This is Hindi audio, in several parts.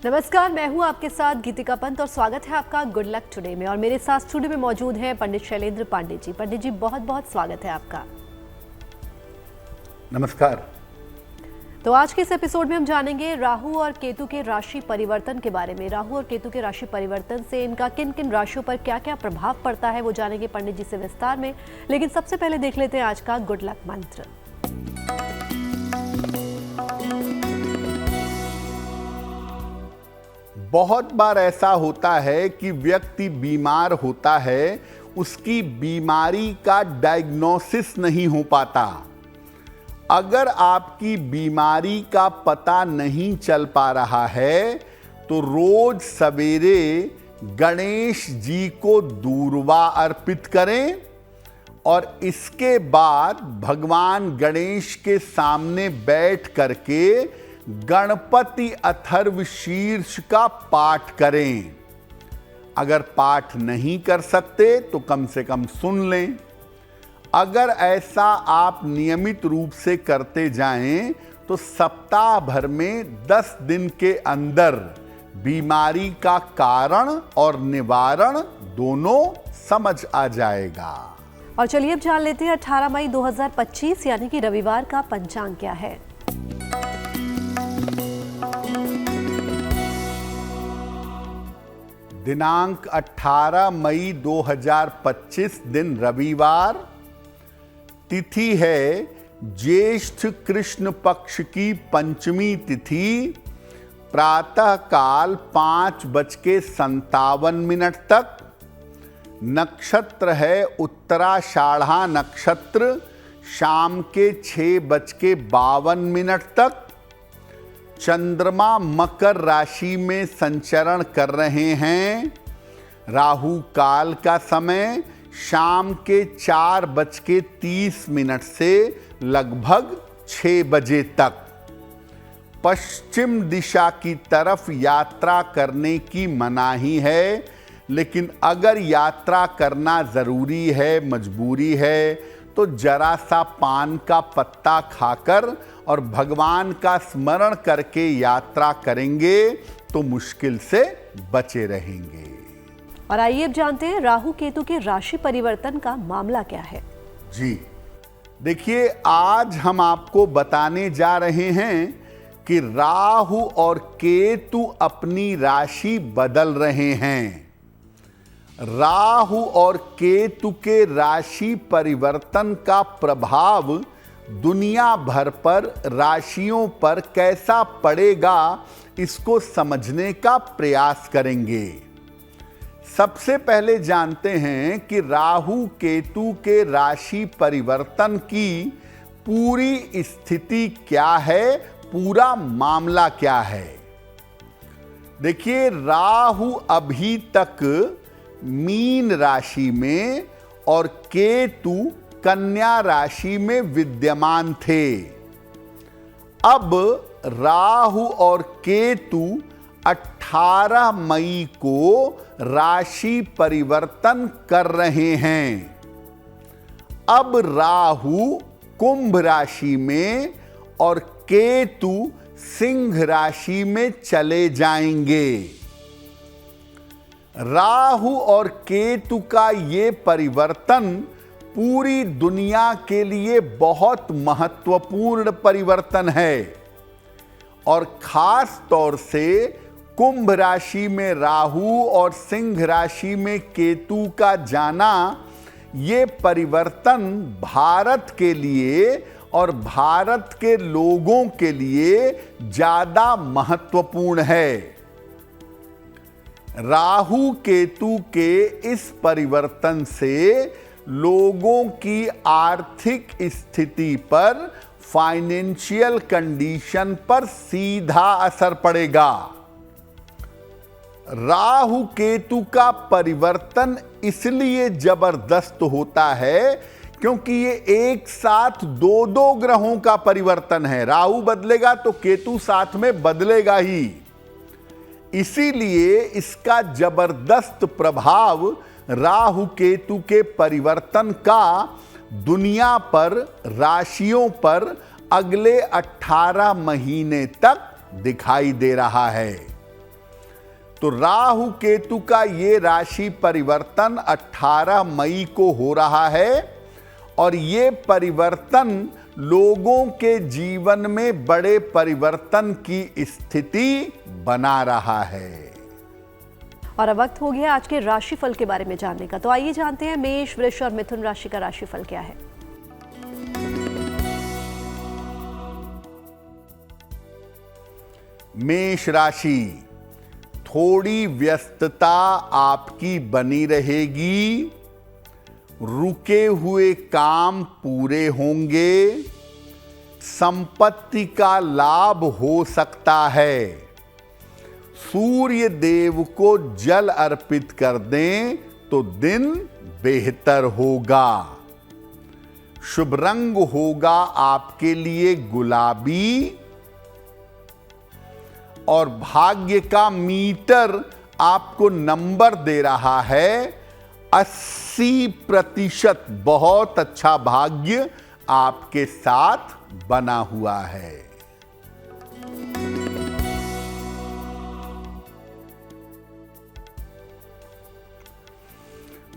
नमस्कार, मैं हूं आपके साथ गीतिका पंत और स्वागत है आपका गुड लक टुडे में। और मेरे साथ स्टूडियो में मौजूद हैं पंडित शैलेंद्र पांडे जी। पंडित जी, बहुत बहुत स्वागत है आपका। नमस्कार। तो आज के इस एपिसोड में हम जानेंगे राहु और केतु के राशि परिवर्तन के बारे में। राहु और केतु के राशि परिवर्तन से इनका किन किन राशियों पर क्या क्या प्रभाव पड़ता है, वो जानेंगे पंडित जी से विस्तार में। लेकिन सबसे पहले देख लेते हैं आज का गुड लक मंत्र। बहुत बार ऐसा होता है कि व्यक्ति बीमार होता है, उसकी बीमारी का डायग्नोसिस नहीं हो पाता। अगर आपकी बीमारी का पता नहीं चल पा रहा है तो रोज सवेरे गणेश जी को दूर्वा अर्पित करें और इसके बाद भगवान गणेश के सामने बैठ करके गणपति अथर्व शीर्ष का पाठ करें। अगर पाठ नहीं कर सकते तो कम से कम सुन लें। अगर ऐसा आप नियमित रूप से करते जाएं तो सप्ताह भर में 10 दिन के अंदर बीमारी का कारण और निवारण दोनों समझ आ जाएगा। और चलिए अब जान लेते हैं 18 मई 2025 यानी कि रविवार का पंचांग क्या है। दिनांक 18 मई 2025 दिन रविवार। तिथि है ज्येष्ठ कृष्ण पक्ष की पंचमी तिथि। प्रातः काल 5:57 तक। नक्षत्र है उत्तराषाढ़ा नक्षत्र, शाम के 6:52 तक। चंद्रमा मकर राशि में संचरण कर रहे हैं। राहु काल का समय शाम के 4:30 से लगभग 6 बजे तक। पश्चिम दिशा की तरफ यात्रा करने की मनाही है, लेकिन अगर यात्रा करना जरूरी है, मजबूरी है, तो जरा सा पान का पत्ता खाकर और भगवान का स्मरण करके यात्रा करेंगे तो मुश्किल से बचे रहेंगे। और आइए अब जानते हैं राहु केतु के राशि परिवर्तन का मामला क्या है। जी देखिए, आज हम आपको बताने जा रहे हैं कि राहु और केतु अपनी राशि बदल रहे हैं। राहु और केतु के राशि परिवर्तन का प्रभाव दुनिया भर पर राशियों पर कैसा पड़ेगा, इसको समझने का प्रयास करेंगे। सबसे पहले जानते हैं कि राहु केतु के राशि परिवर्तन की पूरी स्थिति क्या है, पूरा मामला क्या है। देखिए, राहु अभी तक मीन राशि में और केतु कन्या राशि में विद्यमान थे। अब राहु और केतु 18 मई को राशि परिवर्तन कर रहे हैं। अब राहु कुंभ राशि में और केतु सिंह राशि में चले जाएंगे। राहु और केतु का ये परिवर्तन पूरी दुनिया के लिए बहुत महत्वपूर्ण परिवर्तन है और खास तौर से कुंभ राशि में राहु और सिंह राशि में केतु का जाना, ये परिवर्तन भारत के लिए और भारत के लोगों के लिए ज्यादा महत्वपूर्ण है। राहु केतु के इस परिवर्तन से लोगों की आर्थिक स्थिति पर, फाइनेंशियल कंडीशन पर सीधा असर पड़ेगा। राहु केतु का परिवर्तन इसलिए जबरदस्त होता है क्योंकि ये एक साथ दो ग्रहों का परिवर्तन है। राहु बदलेगा तो केतु साथ में बदलेगा ही। इसीलिए इसका जबरदस्त प्रभाव राहु केतु के परिवर्तन का दुनिया पर, राशियों पर अगले 18 महीने तक दिखाई दे रहा है। तो राहु केतु का ये राशि परिवर्तन 18 मई को हो रहा है और ये परिवर्तन लोगों के जीवन में बड़े परिवर्तन की स्थिति बना रहा है। और अब वक्त हो गया आज के राशिफल के बारे में जानने का। तो आइए जानते हैं मेष, वृष और मिथुन राशि का राशिफल क्या है। मेष राशि, थोड़ी व्यस्तता आपकी बनी रहेगी, रुके हुए काम पूरे होंगे, संपत्ति का लाभ हो सकता है। सूर्य देव को जल अर्पित कर दें तो दिन बेहतर होगा। शुभ रंग होगा आपके लिए गुलाबी और भाग्य का मीटर आपको नंबर दे रहा है 80%। बहुत अच्छा भाग्य आपके साथ बना हुआ है।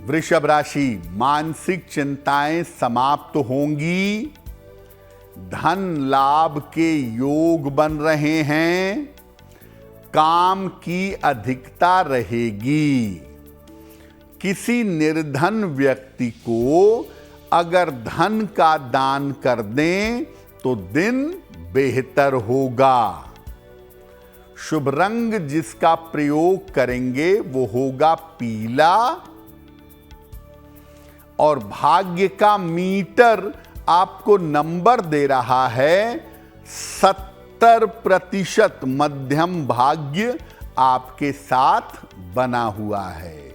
वृषभ राशि, मानसिक चिंताएं समाप्त होंगी, धन लाभ के योग बन रहे हैं, काम की अधिकता रहेगी। किसी निर्धन व्यक्ति को अगर धन का दान कर दें तो दिन बेहतर होगा। शुभ रंग जिसका प्रयोग करेंगे वो होगा पीला और भाग्य का मीटर आपको नंबर दे रहा है 70%। मध्यम भाग्य आपके साथ बना हुआ है।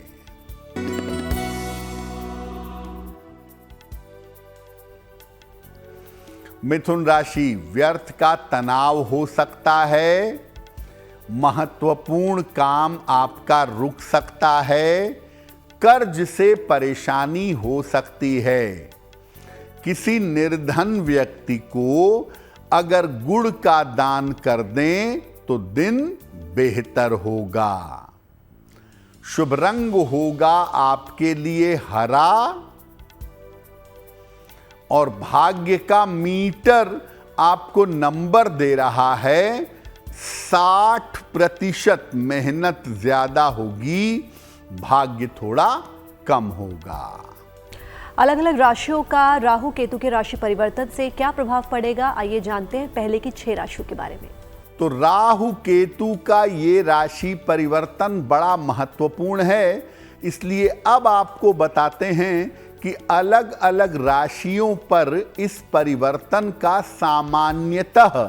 मिथुन राशि, व्यर्थ का तनाव हो सकता है, महत्वपूर्ण काम आपका रुक सकता है, कर्ज से परेशानी हो सकती है। किसी निर्धन व्यक्ति को अगर गुड़ का दान कर दें तो दिन बेहतर होगा। शुभ रंग होगा आपके लिए हरा और भाग्य का मीटर आपको नंबर दे रहा है 60%। मेहनत ज्यादा होगी, भाग्य थोड़ा कम होगा। अलग अलग राशियों का राहु केतु के राशि परिवर्तन से क्या प्रभाव पड़ेगा, आइए जानते हैं पहले की 6 राशियों के बारे में। तो राहु केतु का ये राशि परिवर्तन बड़ा महत्वपूर्ण है, इसलिए अब आपको बताते हैं कि अलग अलग राशियों पर इस परिवर्तन का सामान्यतः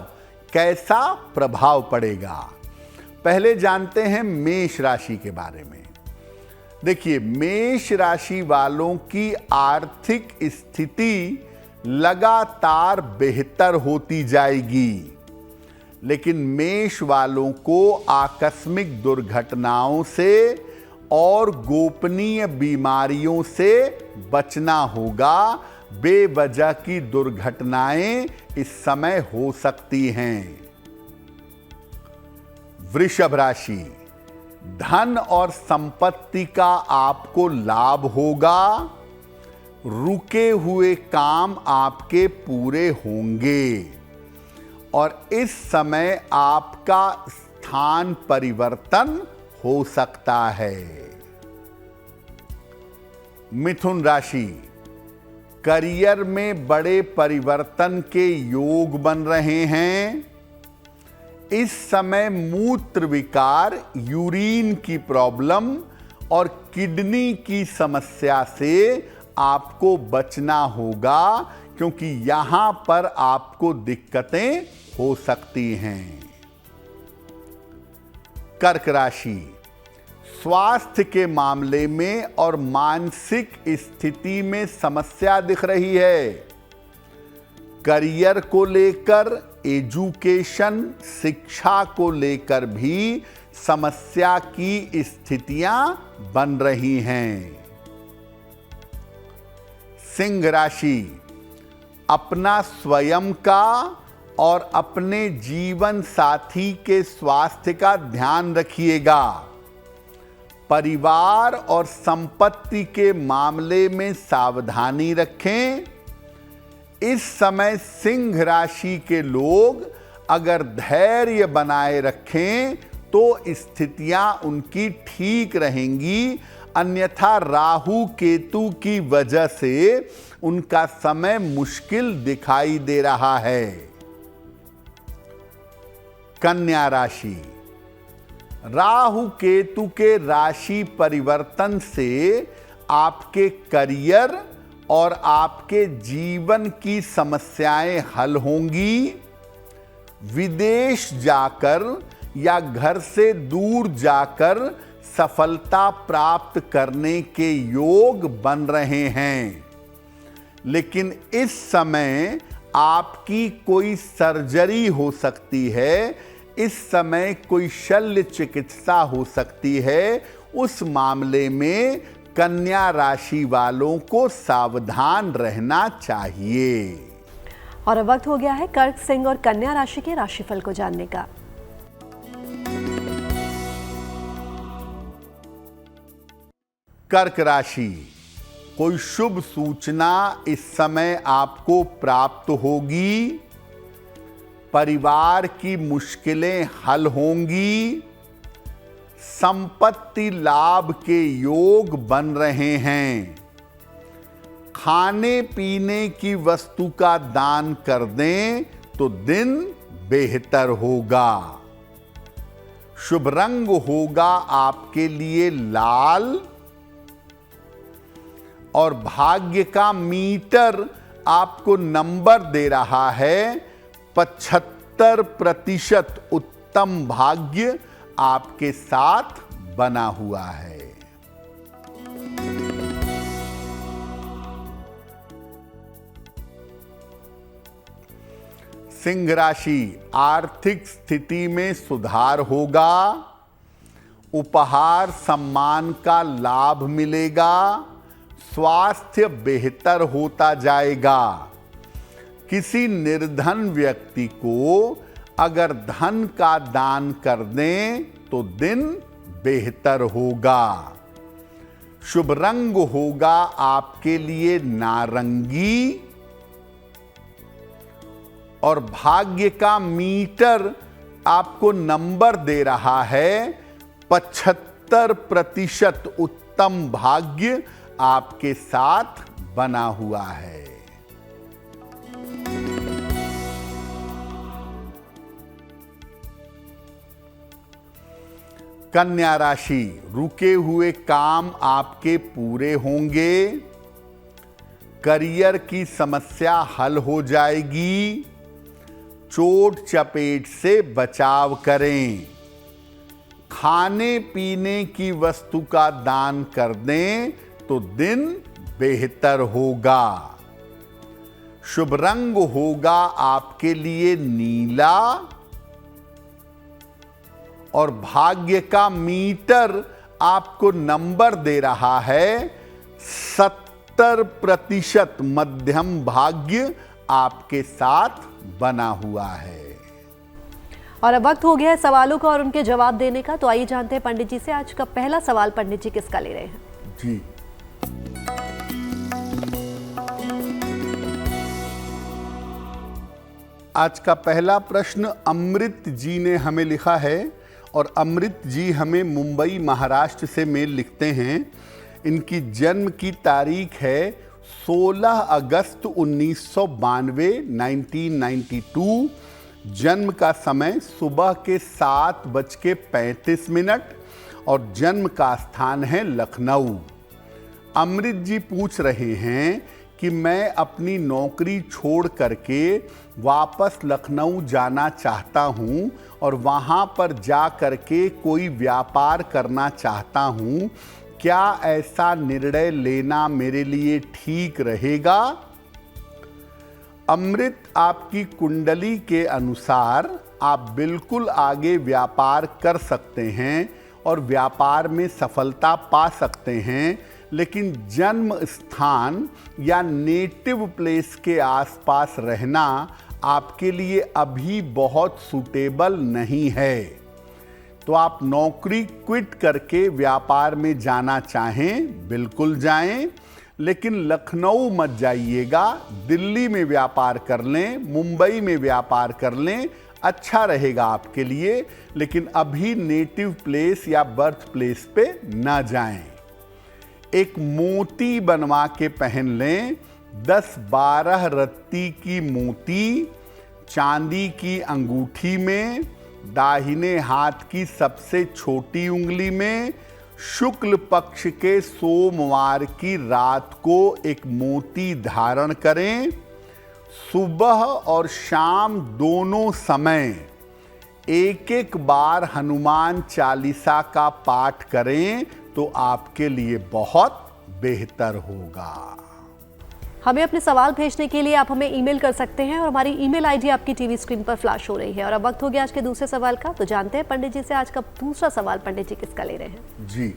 कैसा प्रभाव पड़ेगा। पहले जानते हैं मेष राशि के बारे में। देखिए, मेष राशि वालों की आर्थिक स्थिति लगातार बेहतर होती जाएगी, लेकिन मेष वालों को आकस्मिक दुर्घटनाओं से और गोपनीय बीमारियों से बचना होगा। बेवजह की दुर्घटनाएं इस समय हो सकती हैं। वृषभ राशि, धन और संपत्ति का आपको लाभ होगा, रुके हुए काम आपके पूरे होंगे और इस समय आपका स्थान परिवर्तन हो सकता है। मिथुन राशि, करियर में बड़े परिवर्तन के योग बन रहे हैं। इस समय मूत्र विकार, यूरिन की प्रॉब्लम और किडनी की समस्या से आपको बचना होगा, क्योंकि यहां पर आपको दिक्कतें हो सकती हैं। कर्क राशि, स्वास्थ्य के मामले में और मानसिक स्थिति में समस्या दिख रही है। करियर को लेकर, एजुकेशन, शिक्षा को लेकर भी समस्या की स्थितियां बन रही हैं। सिंह राशि, अपना स्वयं का और अपने जीवन साथी के स्वास्थ्य का ध्यान रखिएगा। परिवार और संपत्ति के मामले में सावधानी रखें। इस समय सिंह राशि के लोग अगर धैर्य बनाए रखें तो स्थितियां उनकी ठीक रहेंगी, अन्यथा राहु केतु की वजह से उनका समय मुश्किल दिखाई दे रहा है। कन्या राशि, राहु केतु के राशि परिवर्तन से आपके करियर और आपके जीवन की समस्याएं हल होंगी। विदेश जाकर या घर से दूर जाकर सफलता प्राप्त करने के योग बन रहे हैं, लेकिन इस समय आपकी कोई सर्जरी हो सकती है, इस समय कोई शल्य चिकित्सा हो सकती है। उस मामले में कन्या राशि वालों को सावधान रहना चाहिए। और अब वक्त हो गया है कर्क, सिंह और कन्या राशि के राशिफल को जानने का। कर्क राशि, कोई शुभ सूचना इस समय आपको प्राप्त होगी। परिवार की मुश्किलें हल होंगी। संपत्ति लाभ के योग बन रहे हैं। खाने पीने की वस्तु का दान कर दें तो दिन बेहतर होगा। शुभ रंग होगा आपके लिए लाल। और भाग्य का मीटर आपको नंबर दे रहा है 75% उत्तम भाग्य आपके साथ बना हुआ है। सिंह राशि, आर्थिक स्थिति में सुधार होगा। उपहार सम्मान का लाभ मिलेगा। स्वास्थ्य बेहतर होता जाएगा। किसी निर्धन व्यक्ति को अगर धन का दान कर दें तो दिन बेहतर होगा। शुभ रंग होगा आपके लिए नारंगी। और भाग्य का मीटर आपको नंबर दे रहा है 75% उत्तम भाग्य आपके साथ बना हुआ है। कन्या राशि, रुके हुए काम आपके पूरे होंगे। करियर की समस्या हल हो जाएगी। चोट चपेट से बचाव करें। खाने पीने की वस्तु का दान कर दें तो दिन बेहतर होगा। शुभ रंग होगा आपके लिए नीला। और भाग्य का मीटर आपको नंबर दे रहा है 70% मध्यम भाग्य आपके साथ बना हुआ है। और अब वक्त हो गया है सवालों का और उनके जवाब देने का। तो आइए जानते हैं पंडित जी से आज का पहला सवाल पंडित जी किसका ले रहे हैं। जी, आज का पहला प्रश्न अमृत जी ने हमें लिखा है और अमृत जी हमें मुंबई महाराष्ट्र से मेल लिखते हैं। इनकी जन्म की तारीख है 16 अगस्त 1992 1992। जन्म का समय सुबह के 7:35 और जन्म का स्थान है लखनऊ। अमृत जी पूछ रहे हैं कि मैं अपनी नौकरी छोड़ करके वापस लखनऊ जाना चाहता हूं और वहां पर जा करके कोई व्यापार करना चाहता हूं। क्या ऐसा निर्णय लेना मेरे लिए ठीक रहेगा? अमृत, आपकी कुंडली के अनुसार आप बिल्कुल आगे व्यापार कर सकते हैं और व्यापार में सफलता पा सकते हैं, लेकिन जन्म स्थान या नेटिव प्लेस के आसपास रहना आपके लिए अभी बहुत सूटेबल नहीं है। तो आप नौकरी क्विट करके व्यापार में जाना चाहें बिल्कुल जाएं, लेकिन लखनऊ मत जाइएगा। दिल्ली में व्यापार कर लें, मुंबई में व्यापार कर लें, अच्छा रहेगा आपके लिए। लेकिन अभी नेटिव प्लेस या बर्थ प्लेस पे ना जाएं। एक मोती बनवा के पहन लें, 10-12 रत्ती की मोती चांदी की अंगूठी में, दाहिने हाथ की सबसे छोटी उंगली में, शुक्ल पक्ष के सोमवार की रात को एक मोती धारण करें। सुबह और शाम दोनों समय एक बार हनुमान चालीसा का पाठ करें तो आपके लिए बहुत बेहतर होगा। हमें अपने सवाल भेजने के लिए आप हमें ईमेल कर सकते हैं और हमारी ईमेल आईडी आपकी टीवी स्क्रीन पर फ्लैश हो रही है। और अब वक्त हो गया आज के दूसरे सवाल का, तो जानते हैं पंडित जी से आज का दूसरा सवाल पंडित जी किसका ले रहे हैं। जी,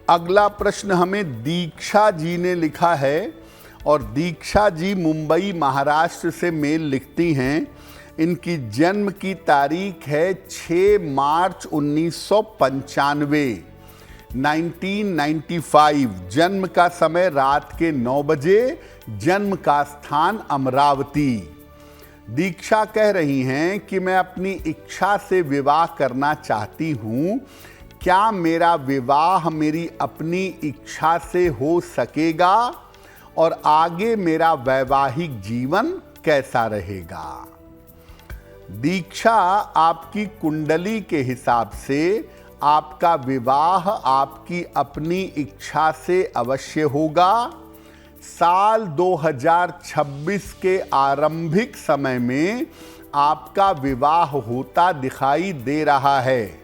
अगला प्रश्न हमें दीक्षा जी ने लिखा है और दीक्षा जी मुंबई महाराष्ट्र से मेल लिखती हैं। इनकी जन्म की तारीख है 6 मार्च 1995। जन्म का समय रात के 9 बजे, जन्म का स्थान अमरावती। दीक्षा कह रही हैं कि मैं अपनी इच्छा से विवाह करना चाहती हूं। क्या मेरा विवाह मेरी अपनी इच्छा से हो सकेगा और आगे मेरा वैवाहिक जीवन कैसा रहेगा? दीक्षा, आपकी कुंडली के हिसाब से आपका विवाह आपकी अपनी इच्छा से अवश्य होगा। साल 2026 के आरंभिक समय में आपका विवाह होता दिखाई दे रहा है।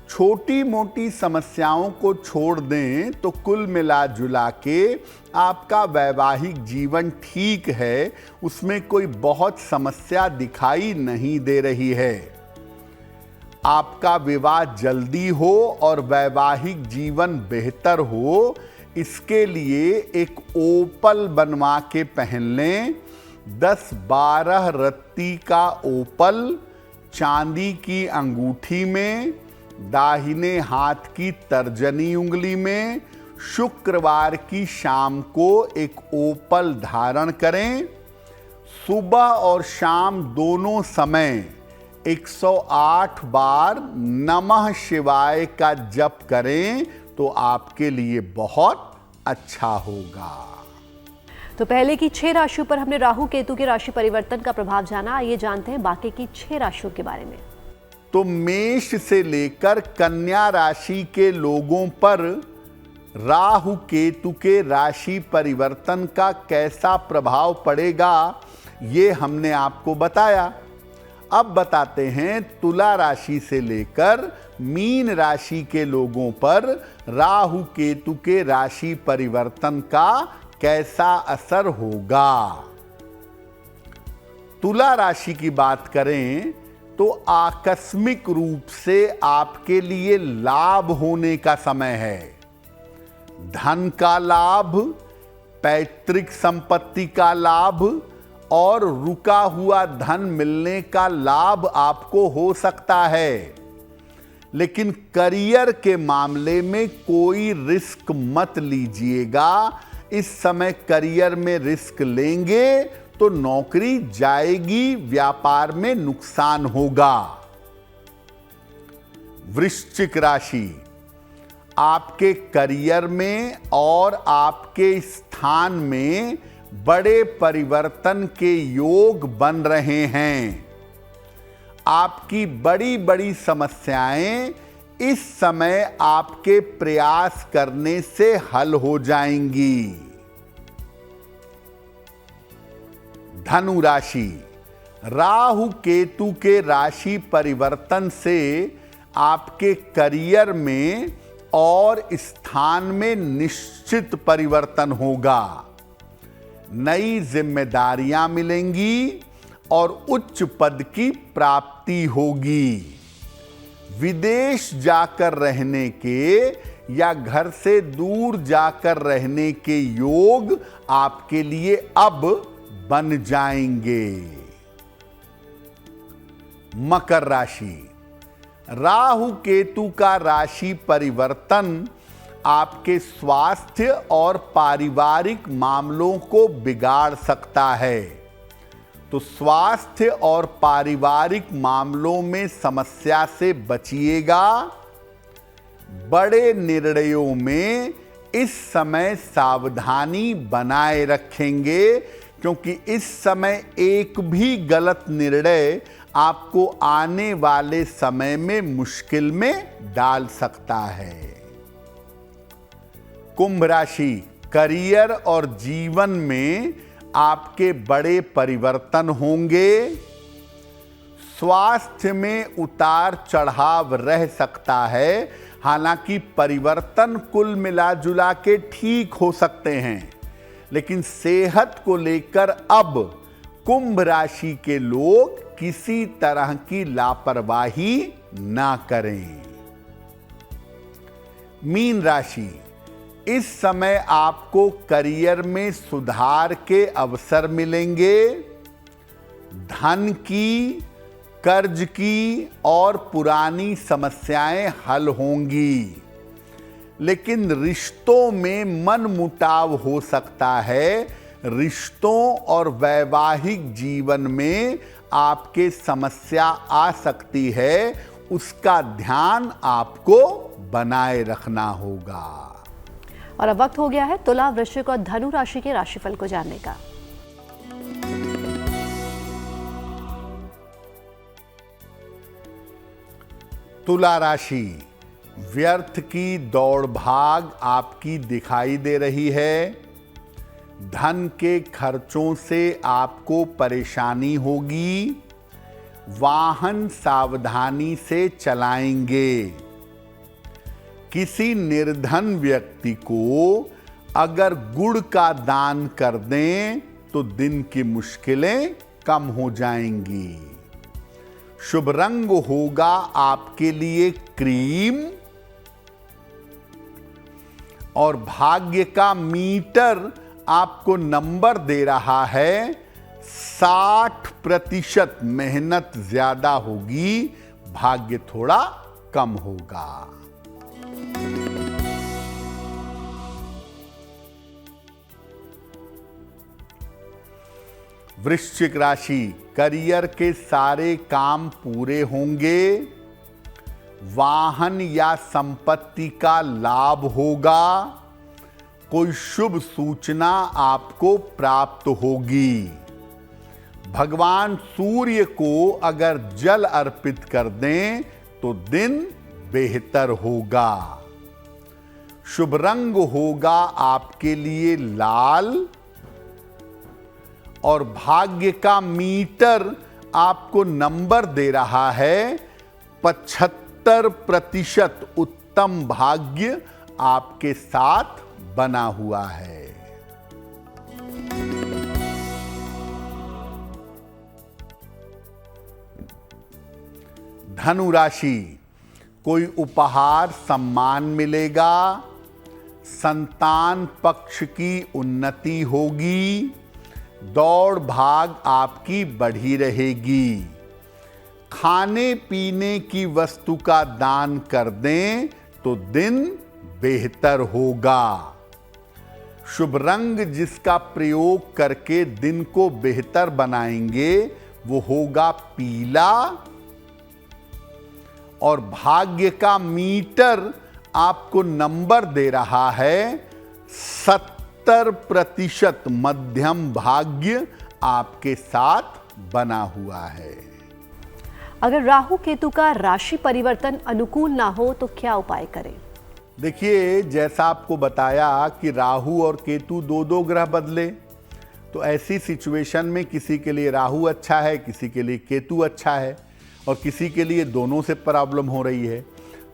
छोटी मोटी समस्याओं को छोड़ दें तो कुल मिला जुला के आपका वैवाहिक जीवन ठीक है, उसमें कोई बहुत समस्या दिखाई नहीं दे रही है। आपका विवाह जल्दी हो और वैवाहिक जीवन बेहतर हो, इसके लिए एक ओपल बनवा के पहन लें। 10-12 रत्ती का ओपल चांदी की अंगूठी में, दाहिने हाथ की तर्जनी उंगली में, शुक्रवार की शाम को एक ओपल धारण करें। सुबह और शाम दोनों समय 108 बार नमः शिवाय का जप करें तो आपके लिए बहुत अच्छा होगा। तो पहले की 6 राशियों पर हमने राहु केतु के राशि परिवर्तन का प्रभाव जाना। आइए जानते हैं बाकी की 6 राशियों के बारे में। तो मेष से लेकर कन्या राशि के लोगों पर राहु केतु के राशि परिवर्तन का कैसा प्रभाव पड़ेगा, ये हमने आपको बताया। अब बताते हैं तुला राशि से लेकर मीन राशि के लोगों पर राहु केतु के राशि परिवर्तन का कैसा असर होगा। तुला राशि की बात करें तो आकस्मिक रूप से आपके लिए लाभ होने का समय है। धन का लाभ, पैतृक संपत्ति का लाभ और रुका हुआ धन मिलने का लाभ आपको हो सकता है। लेकिन करियर के मामले में कोई रिस्क मत लीजिएगा। इस समय करियर में रिस्क लेंगे तो नौकरी जाएगी, व्यापार में नुकसान होगा। वृश्चिक राशि, आपके करियर में और आपके स्थान में बड़े परिवर्तन के योग बन रहे हैं। आपकी बड़ी बड़ी समस्याएं इस समय आपके प्रयास करने से हल हो जाएंगी। धनु राशि, राहु केतु के राशि परिवर्तन से आपके करियर में और स्थान में निश्चित परिवर्तन होगा। नई जिम्मेदारियां मिलेंगी और उच्च पद की प्राप्ति होगी। विदेश जाकर रहने के या घर से दूर जाकर रहने के योग आपके लिए अब बन जाएंगे। मकर राशि, राहु केतु का राशि परिवर्तन आपके स्वास्थ्य और पारिवारिक मामलों को बिगाड़ सकता है। तो स्वास्थ्य और पारिवारिक मामलों में समस्या से बचिएगा। बड़े निर्णयों में इस समय सावधानी बनाए रखेंगे, क्योंकि इस समय एक भी गलत निर्णय आपको आने वाले समय में मुश्किल में डाल सकता है। कुंभ राशि, करियर और जीवन में आपके बड़े परिवर्तन होंगे। स्वास्थ्य में उतार चढ़ाव रह सकता है, हालांकि परिवर्तन कुल मिला जुला के ठीक हो सकते हैं, लेकिन सेहत को लेकर अब कुंभ राशि के लोग किसी तरह की लापरवाही ना करें। मीन राशि, इस समय आपको करियर में सुधार के अवसर मिलेंगे। धन की, कर्ज की और पुरानी समस्याएं हल होंगी, लेकिन रिश्तों में मनमुटाव हो सकता है। रिश्तों और वैवाहिक जीवन में आपके समस्या आ सकती है, उसका ध्यान आपको बनाए रखना होगा। और अब वक्त हो गया है तुला, वृश्चिक और धनु राशि के राशिफल को जानने का। तुला राशि, व्यर्थ की दौड़ भाग आपकी दिखाई दे रही है। धन के खर्चों से आपको परेशानी होगी। वाहन सावधानी से चलाएंगे। किसी निर्धन व्यक्ति को अगर गुड़ का दान कर दें तो दिन की मुश्किलें कम हो जाएंगी। शुभ रंग होगा आपके लिए क्रीम, और भाग्य का मीटर आपको नंबर दे रहा है 60%। मेहनत ज्यादा होगी, भाग्य थोड़ा कम होगा। वृश्चिक राशि, करियर के सारे काम पूरे होंगे। वाहन या संपत्ति का लाभ होगा। कोई शुभ सूचना आपको प्राप्त होगी। भगवान सूर्य को अगर जल अर्पित कर दें तो दिन बेहतर होगा। शुभ रंग होगा आपके लिए लाल, और भाग्य का मीटर आपको नंबर दे रहा है 75%। उत्तम भाग्य आपके साथ बना हुआ है। धनु राशि, कोई उपहार सम्मान मिलेगा। संतान पक्ष की उन्नति होगी। दौड़ भाग आपकी बढ़ी रहेगी। खाने पीने की वस्तु का दान कर दें तो दिन बेहतर होगा। शुभ रंग जिसका प्रयोग करके दिन को बेहतर बनाएंगे वो होगा पीला, और भाग्य का मीटर आपको नंबर दे रहा है 70%। मध्यम भाग्य आपके साथ बना हुआ है। अगर राहु केतु का राशि परिवर्तन अनुकूल ना हो तो क्या उपाय करें? देखिए, जैसा आपको बताया कि राहु और केतु दो ग्रह बदले, तो ऐसी सिचुएशन में किसी के लिए राहु अच्छा है, किसी के लिए केतु अच्छा है, और किसी के लिए दोनों से प्रॉब्लम हो रही है।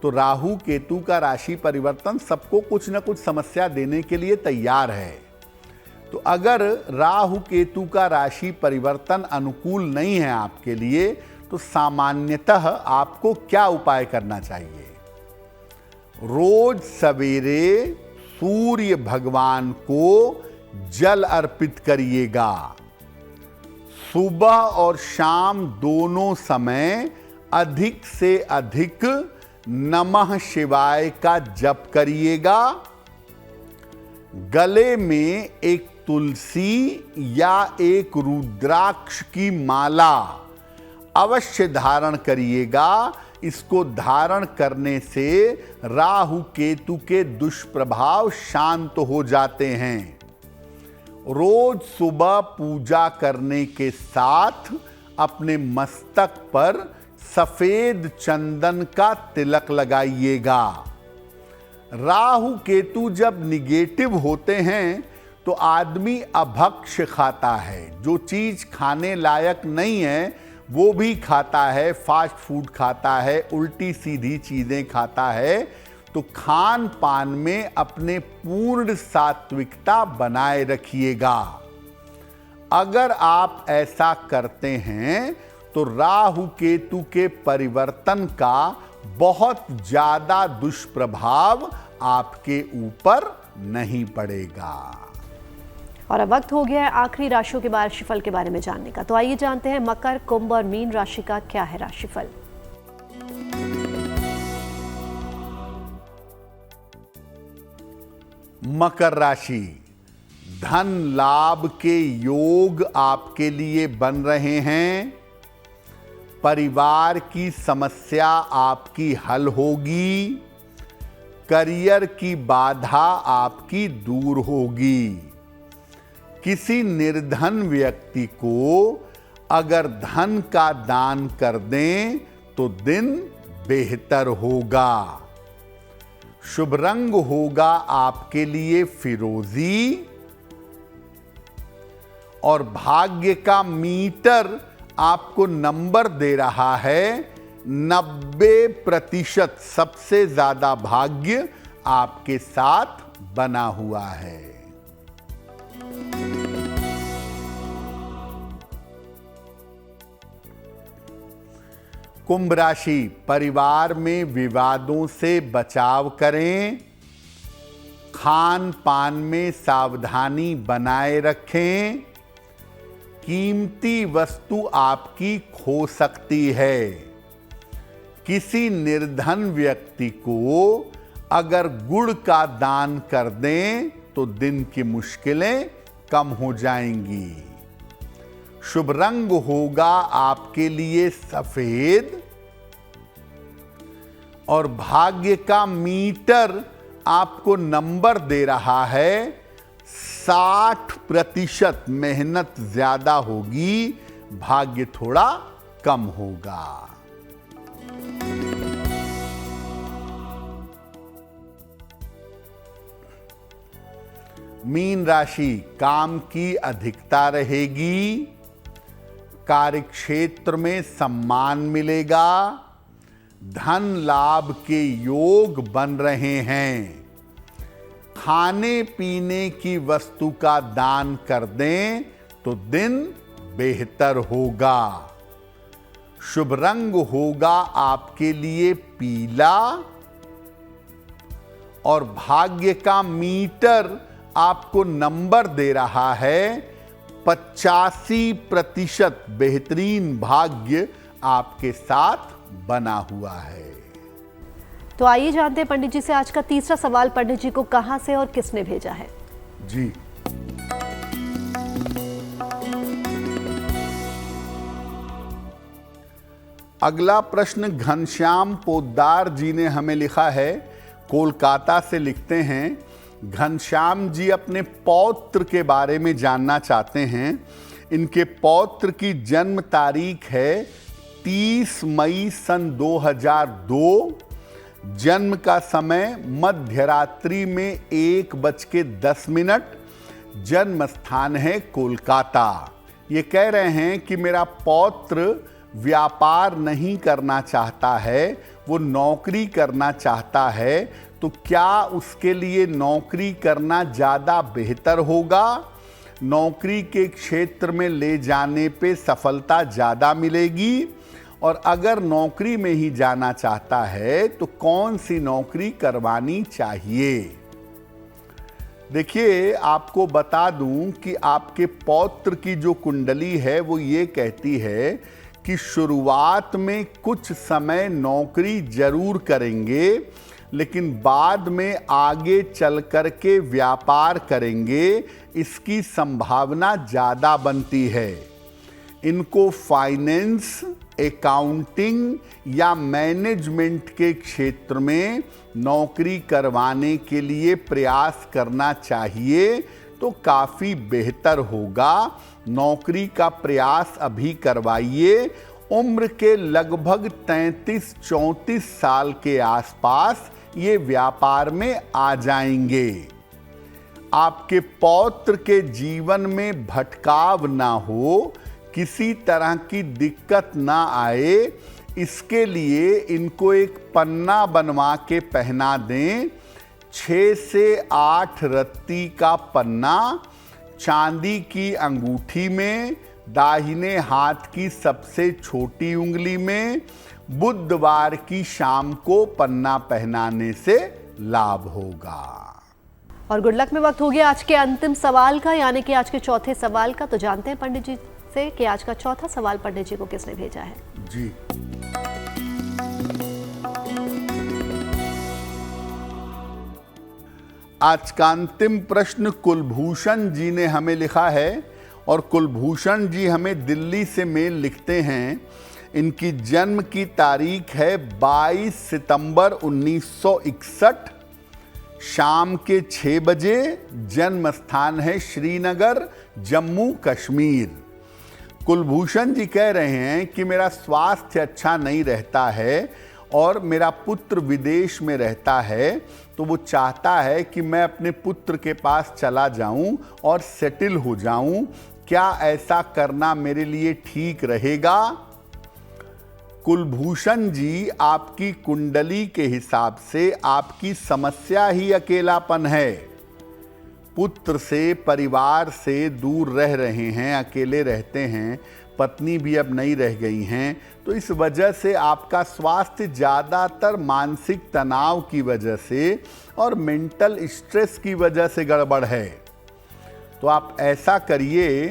तो राहु केतु का राशि परिवर्तन सबको कुछ न कुछ समस्या देने के लिए तैयार है। तो अगर राहु केतु का राशि परिवर्तन अनुकूल नहीं है आपके लिए, तो सामान्यतः आपको क्या उपाय करना चाहिए? रोज सवेरे सूर्य भगवान को जल अर्पित करिएगा। सुबह और शाम दोनों समय अधिक से अधिक नमः शिवाय का जप करिएगा। गले में एक तुलसी या एक रुद्राक्ष की माला अवश्य धारण करिएगा। इसको धारण करने से राहु केतु के दुष्प्रभाव शांत हो जाते हैं। रोज सुबह पूजा करने के साथ अपने मस्तक पर सफेद चंदन का तिलक लगाइएगा। राहु केतु जब निगेटिव होते हैं तो आदमी अभक्ष्य खाता है, जो चीज खाने लायक नहीं है वो भी खाता है, फास्ट फूड खाता है, उल्टी सीधी चीजें खाता है। तो खान पान में अपने पूर्ण सात्विकता बनाए रखिएगा। अगर आप ऐसा करते हैं तो राहु केतु के परिवर्तन का बहुत ज्यादा दुष्प्रभाव आपके ऊपर नहीं पड़ेगा। और अब वक्त हो गया है आखिरी राशियों के राशिफल के बारे में जानने का। तो आइए जानते हैं मकर, कुंभ और मीन राशि का क्या है राशिफल। मकर राशि, धन लाभ के योग आपके लिए बन रहे हैं। परिवार की समस्या आपकी हल होगी। करियर की बाधा आपकी दूर होगी। किसी निर्धन व्यक्ति को अगर धन का दान कर दें तो दिन बेहतर होगा। शुभ रंग होगा आपके लिए फिरोजी। और भाग्य का मीटर आपको नंबर दे रहा है 90%। सबसे ज्यादा भाग्य आपके साथ बना हुआ है। कुंभ राशि, परिवार में विवादों से बचाव करें। खान पान में सावधानी बनाए रखें। कीमती वस्तु आपकी खो सकती है। किसी निर्धन व्यक्ति को अगर गुड़ का दान कर दें तो दिन की मुश्किलें कम हो जाएंगी। शुभ रंग होगा आपके लिए सफेद। और भाग्य का मीटर आपको नंबर दे रहा है 60%। मेहनत ज्यादा होगी, भाग्य थोड़ा कम होगा। मीन राशि, काम की अधिकता रहेगी। कार्यक्षेत्र में सम्मान मिलेगा। धन लाभ के योग बन रहे हैं। खाने पीने की वस्तु का दान कर दें तो दिन बेहतर होगा। शुभ रंग होगा आपके लिए पीला। और भाग्य का मीटर आपको नंबर दे रहा है 85%। बेहतरीन भाग्य आपके साथ बना हुआ है। तो आइए जानते हैं पंडित जी से आज का तीसरा सवाल पंडित जी को कहां से और किसने भेजा है। जी, अगला प्रश्न घनश्याम पोद्दार जी ने हमें लिखा है। कोलकाता से लिखते हैं। घनश्याम जी अपने पौत्र के बारे में जानना चाहते हैं। इनके पौत्र की जन्म तारीख है 30 मई सन 2002। जन्म का समय मध्य रात्रि में 1:10। जन्म स्थान है कोलकाता। ये कह रहे हैं कि मेरा पौत्र व्यापार नहीं करना चाहता है, वो नौकरी करना चाहता है। तो क्या उसके लिए नौकरी करना ज़्यादा बेहतर होगा? नौकरी के क्षेत्र में ले जाने पे सफलता ज़्यादा मिलेगी? और अगर नौकरी में ही जाना चाहता है तो कौन सी नौकरी करवानी चाहिए। देखिए, आपको बता दूं कि आपके पौत्र की जो कुंडली है वो ये कहती है कि शुरुआत में कुछ समय नौकरी जरूर करेंगे, लेकिन बाद में आगे चल कर के व्यापार करेंगे, इसकी संभावना ज़्यादा बनती है। इनको फाइनेंस, अकाउंटिंग या मैनेजमेंट के क्षेत्र में नौकरी करवाने के लिए प्रयास करना चाहिए तो काफ़ी बेहतर होगा। नौकरी का प्रयास अभी करवाइए। उम्र के लगभग 33-34 साल के आसपास ये व्यापार में आ जाएंगे। आपके पौत्र के जीवन में भटकाव ना हो, किसी तरह की दिक्कत ना आए, इसके लिए इनको एक पन्ना बनवा के पहना दें। 6 से 8 रत्ती का पन्ना चांदी की अंगूठी में, दाहिने हाथ की सबसे छोटी उंगली में, बुधवार की शाम को पन्ना पहनाने से लाभ होगा। और गुड लक में वक्त हो गया आज के अंतिम सवाल का, यानी कि आज के चौथे सवाल का। तो जानते हैं पंडित जी से कि आज का चौथा सवाल पंडित जी को किसने भेजा है। जी, आज का अंतिम प्रश्न कुलभूषण जी ने हमें लिखा है और कुलभूषण जी हमें दिल्ली से मेल लिखते हैं। इनकी जन्म की तारीख है 22 सितंबर 1961, शाम के 6 बजे। जन्म स्थान है श्रीनगर, जम्मू कश्मीर। कुलभूषण जी कह रहे हैं कि मेरा स्वास्थ्य अच्छा नहीं रहता है और मेरा पुत्र विदेश में रहता है, तो वो चाहता है कि मैं अपने पुत्र के पास चला जाऊं और सेटल हो जाऊं। क्या ऐसा करना मेरे लिए ठीक रहेगा? कुलभूषण जी, आपकी कुंडली के हिसाब से आपकी समस्या ही अकेलापन है। पुत्र से, परिवार से दूर रह रहे हैं, अकेले रहते हैं, पत्नी भी अब नहीं रह गई हैं, तो इस वजह से आपका स्वास्थ्य ज़्यादातर मानसिक तनाव की वजह से और मेंटल स्ट्रेस की वजह से गड़बड़ है। तो आप ऐसा करिए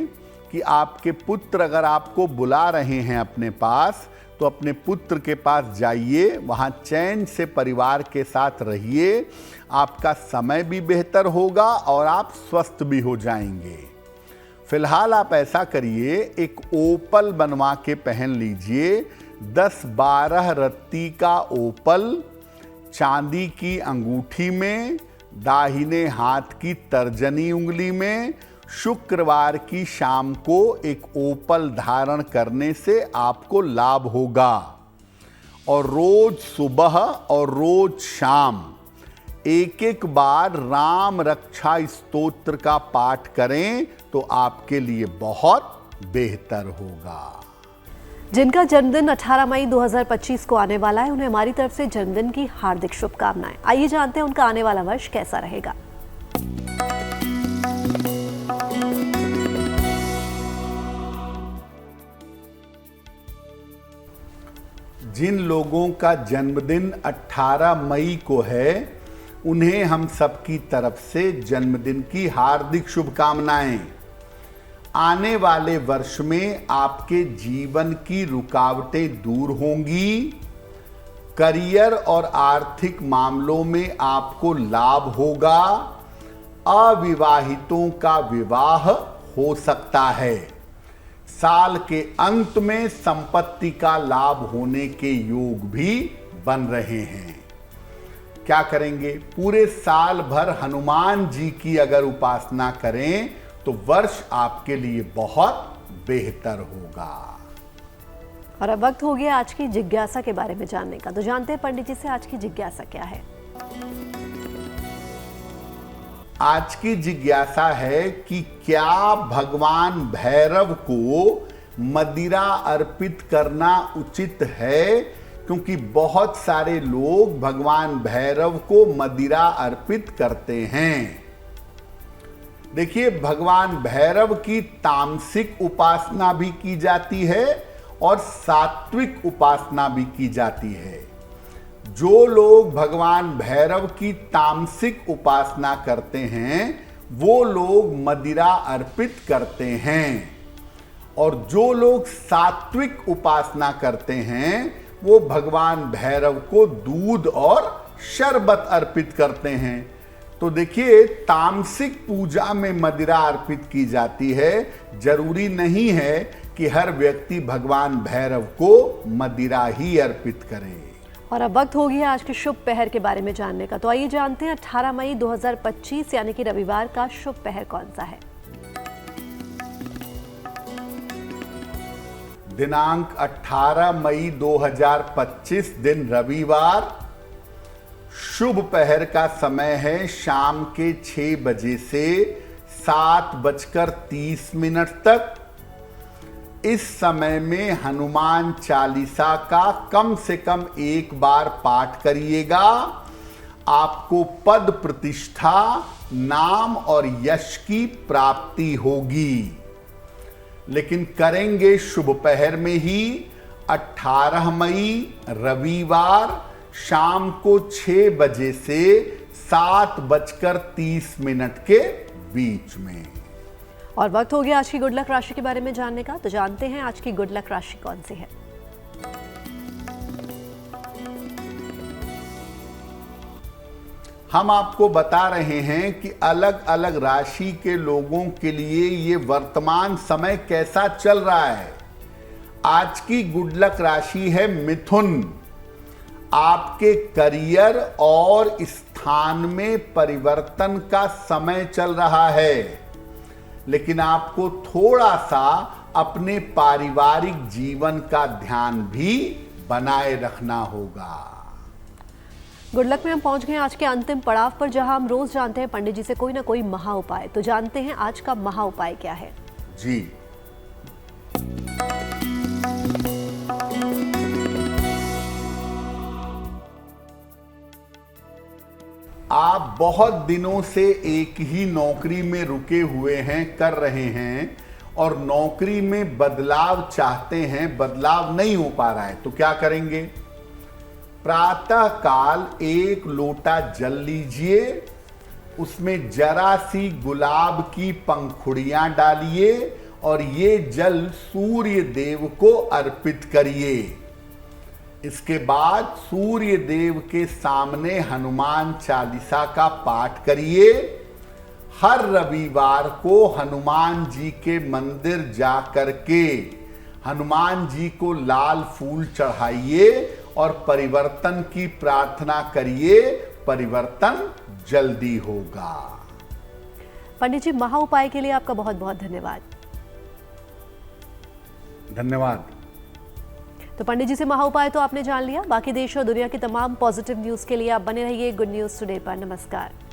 कि आपके पुत्र अगर आपको बुला रहे हैं अपने पास, तो अपने पुत्र के पास जाइए, वहाँ चैन से परिवार के साथ रहिए। आपका समय भी बेहतर होगा और आप स्वस्थ भी हो जाएंगे। फिलहाल आप ऐसा करिए, एक ओपल बनवा के पहन लीजिए। 10-12 रत्ती का ओपल चांदी की अंगूठी में, दाहिने हाथ की तर्जनी उंगली में। शुक्रवार की शाम को एक ओपल धारण करने से आपको लाभ होगा। और रोज सुबह और रोज शाम एक बार राम रक्षा स्तोत्र का पाठ करें तो आपके लिए बहुत बेहतर होगा। जिनका जन्मदिन 18 मई 2025 को आने वाला है, उन्हें हमारी तरफ से जन्मदिन की हार्दिक शुभकामनाएं। आइए जानते हैं उनका आने वाला वर्ष कैसा रहेगा। जिन लोगों का जन्मदिन 18 मई को है, उन्हें हम सबकी तरफ से जन्मदिन की हार्दिक शुभकामनाएं। आने वाले वर्ष में आपके जीवन की रुकावटें दूर होंगी। करियर और आर्थिक मामलों में आपको लाभ होगा। अविवाहितों का विवाह हो सकता है। साल के अंत में संपत्ति का लाभ होने के योग भी बन रहे हैं। क्या करेंगे? पूरे साल भर हनुमान जी की अगर उपासना करें तो वर्ष आपके लिए बहुत बेहतर होगा। और अब वक्त हो गया आज की जिज्ञासा के बारे में जानने का। तो जानते हैं पंडित जी से आज की जिज्ञासा क्या है। आज की जिज्ञासा है कि क्या भगवान भैरव को मदिरा अर्पित करना उचित है? क्योंकि बहुत सारे लोग भगवान भैरव को मदिरा अर्पित करते हैं। देखिए, भगवान भैरव की तामसिक उपासना भी की जाती है और सात्विक उपासना भी की जाती है। जो लोग भगवान भैरव की तामसिक उपासना करते हैं वो लोग मदिरा अर्पित करते हैं, और जो लोग सात्विक उपासना करते हैं वो भगवान भैरव को दूध और शरबत अर्पित करते हैं। तो देखिए, तामसिक पूजा में मदिरा अर्पित की जाती है। जरूरी नहीं है कि हर व्यक्ति भगवान भैरव को मदिरा ही अर्पित करे। और अब वक्त हो गया आज के शुभ पहर के बारे में जानने का। तो आइए जानते हैं 18 मई 2025 यानी कि रविवार का शुभ पहर कौन सा है। दिनांक 18 मई 2025 दिन रविवार। शुभ पहर का समय है शाम के 6 बजे से 7:30 तक। इस समय में हनुमान चालीसा का कम से कम एक बार पाठ करिएगा। आपको पद प्रतिष्ठा, नाम और यश की प्राप्ति होगी। लेकिन करेंगे शुभ पहर में ही 18 मई रविवार शाम को 6 बजे से 7:30 के बीच में। और वक्त हो गया आज की गुड लक राशि के बारे में जानने का। तो जानते हैं आज की गुड लक राशि कौन सी है। हम आपको बता रहे हैं कि अलग अलग राशि के लोगों के लिए ये वर्तमान समय कैसा चल रहा है। आज की गुड लक राशि है मिथुन। आपके करियर और स्थान में परिवर्तन का समय चल रहा है, लेकिन आपको थोड़ा सा अपने पारिवारिक जीवन का ध्यान भी बनाए रखना होगा। गुड लक में हम पहुंच गए आज के अंतिम पड़ाव पर, जहां हम रोज जानते हैं पंडित जी से कोई ना कोई महा उपाय। तो जानते हैं आज का महा उपाय क्या है। जी, आप बहुत दिनों से एक ही नौकरी में रुके हुए हैं, कर रहे हैं, और नौकरी में बदलाव चाहते हैं, बदलाव नहीं हो पा रहा है। तो क्या करेंगे? प्रातः काल 1 लोटा जल लीजिए, उसमें जरा सी गुलाब की पंखुड़ियां डालिए और ये जल सूर्य देव को अर्पित करिए। इसके बाद सूर्य देव के सामने हनुमान चालीसा का पाठ करिए। हर रविवार को हनुमान जी के मंदिर जा करके हनुमान जी को लाल फूल चढ़ाइए और परिवर्तन की प्रार्थना करिए। परिवर्तन जल्दी होगा। पंडित जी, महा उपाय के लिए आपका बहुत बहुत धन्यवाद। धन्यवाद। तो पंडित जी से महा उपाय तो आपने जान लिया। बाकी देश और दुनिया की तमाम पॉजिटिव न्यूज के लिए आप बने रहिए गुड न्यूज टुडे पर। नमस्कार।